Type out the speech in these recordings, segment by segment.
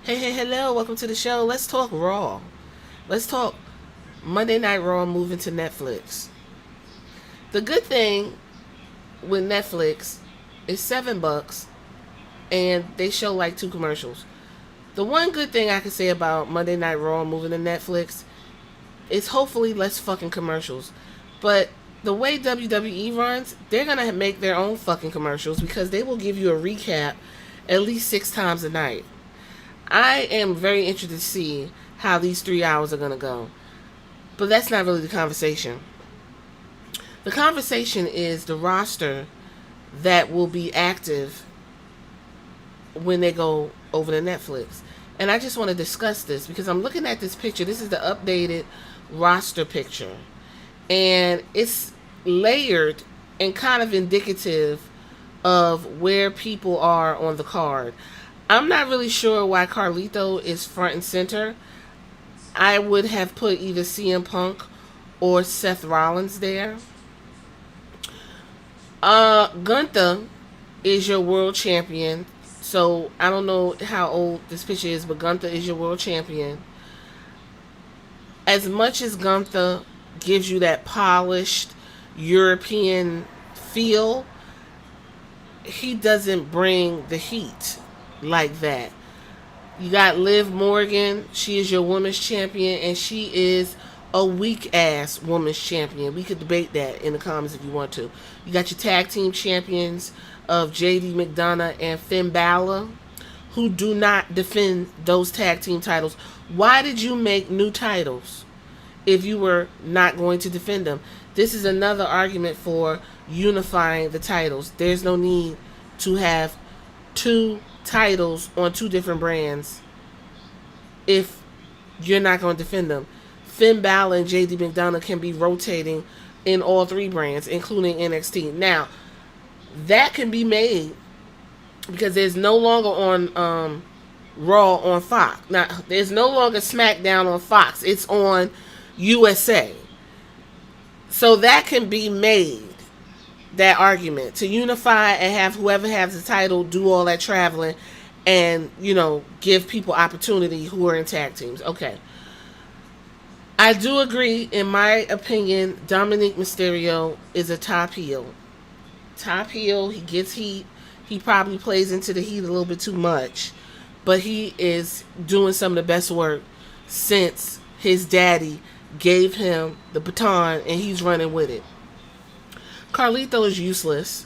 Hello, welcome to the show. Let's talk Raw. Let's talk Monday Night Raw moving to Netflix. The good thing with Netflix is $7 and they show like two commercials. The one good thing I can say about Monday Night Raw moving to Netflix is hopefully less fucking commercials. But the way WWE runs, they're gonna make their own fucking commercials because they will give you a recap at least 6 times a night. I am very interested to see how these 3 hours are going to go. But that's not really the conversation. The conversation is the roster that will be active when they go over to Netflix. And I just want to discuss this because I'm looking at this picture. This is the updated roster picture. And it's layered and kind of indicative of where people are on the card. I'm not really sure why Carlito is front and center. I would have put either CM Punk or Seth Rollins there. Gunther is your world champion. So I don't know how old this picture is, but Gunther is your world champion. As much as Gunther gives you that polished European feel, he doesn't bring the heat like that. You got Liv Morgan. She is your women's champion, and she is a weak ass women's champion. We could debate that in the comments if you want to. You got your tag team champions of JD McDonough and Finn Balor, who do not defend those tag team titles. Why did you make new titles if you were not going to defend them? This is another argument for unifying the titles. There's no need to have two titles on two different brands if you're not going to defend them. Finn Balor and JD McDonough can be rotating in all three brands, including NXT. Now, that can be made because there's no longer on Raw on Fox. Now, there's no longer SmackDown on Fox. It's on USA. So that can be made, that argument, to unify and have whoever has the title do all that traveling and, give people opportunity who are in tag teams. Okay. I do agree, in my opinion, Dominic Mysterio is a top heel. Top heel, he gets heat. He probably plays into the heat a little bit too much. But he is doing some of the best work since his daddy gave him the baton and he's running with it. Carlito is useless.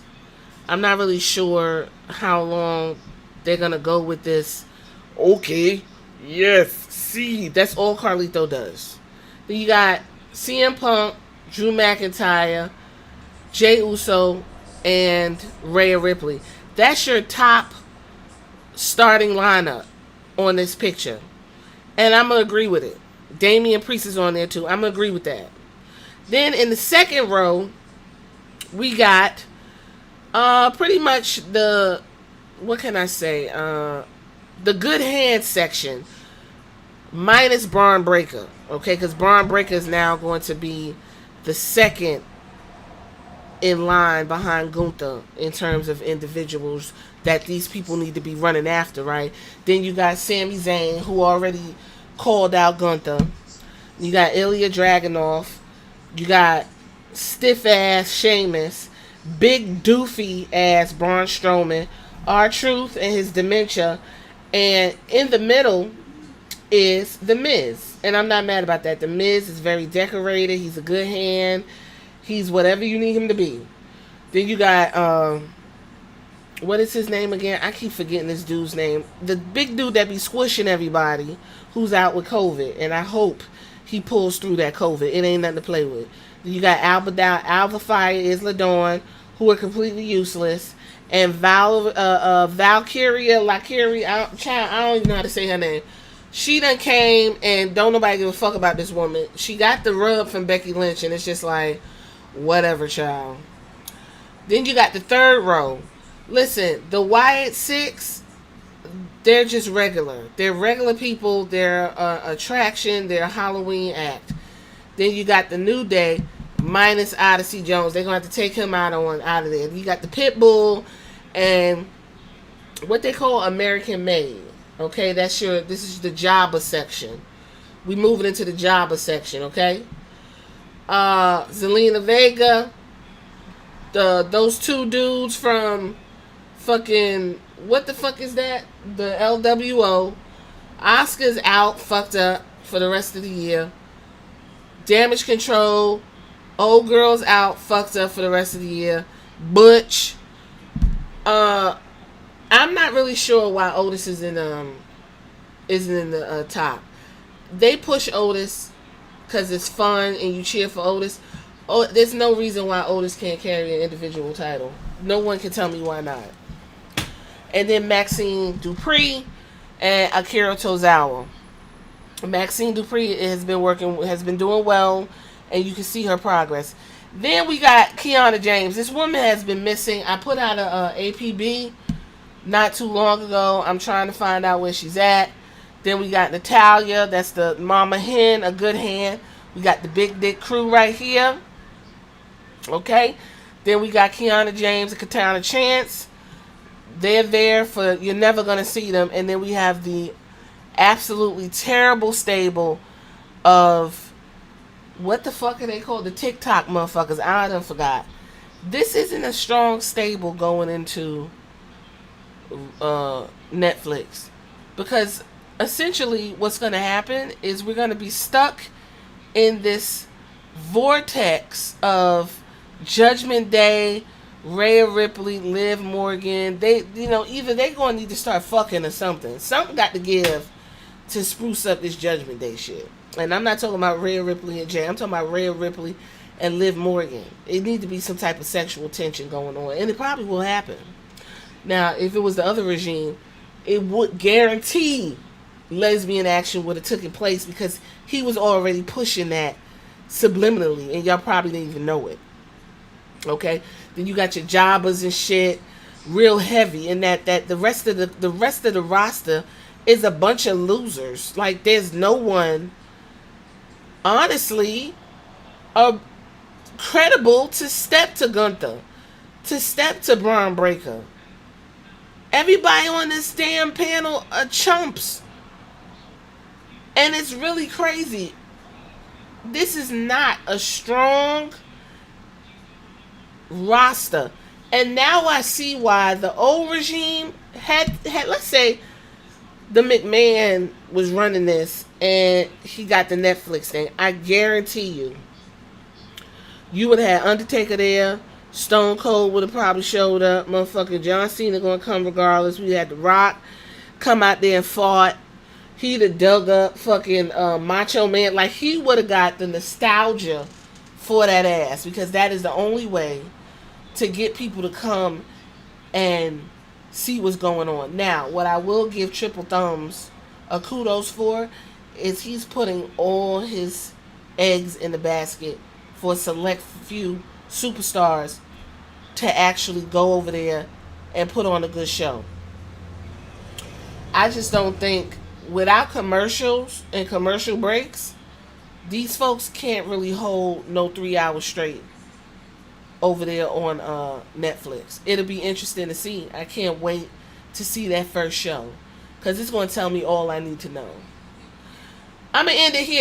I'm not really sure how long they're going to go with this. Okay, yes, see, that's all Carlito does. Then you got CM Punk, Drew McIntyre, Jey Uso, and Rhea Ripley. That's your top starting lineup on this picture. And I'm going to agree with it. Damian Priest is on there too. I'm going to agree with that. Then in the second row, we got pretty much the, what can I say, the good hand section minus Braun Breaker, okay, because Braun Breaker is now going to be the second in line behind Gunther in terms of individuals that these people need to be running after, right? Then you got Sami Zayn, who already called out Gunther. You got Ilya Dragunov. You got stiff ass Sheamus, big doofy ass Braun Strowman, R-Truth and his dementia, and in the middle is The Miz. And I'm not mad about that. The Miz is very decorated. He's a good hand. He's whatever you need him to be. Then you got what is his name again? I keep forgetting this dude's name. The big dude that be squishing everybody who's out with COVID, and I hope he pulls through that COVID. It ain't nothing to play with. You got Alba Fire, Isla Dawn, who are completely useless, and Valkyria, I don't even know how to say her name. She done came, and don't nobody give a fuck about this woman. She got the rub from Becky Lynch, and it's just like, whatever, child. Then you got the third row. Listen, the Wyatt Six, they're just regular. They're regular people. They're attraction. They're a Halloween act. Then you got the New Day minus Odyssey Jones. They're going to have to take him out of there. You got the Pitbull and what they call American Made. Okay, this is the Jabba section. We moving into the Jabba section, okay? Zelina Vega, those two dudes from fucking, what the fuck is that? The LWO. Oscar's out, fucked up for the rest of the year. Damage Control, Old Girl's out, fucked up for the rest of the year. Butch. I'm not really sure why Otis isn't in the top. They push Otis because it's fun and you cheer for Otis. Oh, there's no reason why Otis can't carry an individual title. No one can tell me why not. And then Maxine Dupree and Akira Tozawa. Maxine Dupree has been doing well, and you can see her progress. Then we got Kiana James. This woman has been missing. I put out a APB not too long ago. I'm trying to find out where she's at. Then we got Natalia. That's the mama hen, a good hand. We got the Big Dick Crew right here. Okay. Then we got Kiana James and Katana Chance. They're there for, you're never going to see them. And then we have the absolutely terrible stable of, what the fuck are they called? The TikTok motherfuckers. I done forgot. This isn't a strong stable going into Netflix. Because essentially what's going to happen is we're going to be stuck in this vortex of Judgment Day, Rhea Ripley, Liv Morgan. They, either they going to need to start fucking or something. Something got to give to spruce up this Judgment Day shit. And I'm not talking about Rhea Ripley and Jay. I'm talking about Rhea Ripley and Liv Morgan. It needs to be some type of sexual tension going on. And it probably will happen. Now, if it was the other regime, it would guarantee lesbian action would have taken place because he was already pushing that subliminally. And y'all probably didn't even know it. Okay? Then you got your jobbers and shit. Real heavy. And that the rest of the roster is a bunch of losers. Like, there's no one, honestly, credible to step to Gunther, to step to Braun Breaker. Everybody on this damn panel are chumps. And it's really crazy. This is not a strong roster. And now I see why the old regime had let's say the McMahon was running this and he got the Netflix thing. I guarantee you would have had Undertaker there. Stone Cold would have probably showed up. Motherfucking John Cena gonna come regardless. We had The Rock come out there and fought. He'd have dug up fucking Macho Man. Like, he would have got the nostalgia for that ass, because that is the only way to get people to come and see what's going on. Now, what I will give Triple Thumbs a kudos for is he's putting all his eggs in the basket for a select few superstars to actually go over there and put on a good show. I just don't think, without commercials and commercial breaks, these folks can't really hold no 3 hours straight over there on Netflix. It'll be interesting to see. I can't wait to see that first show, because it's going to tell me all I need to know. I'm going to end it here.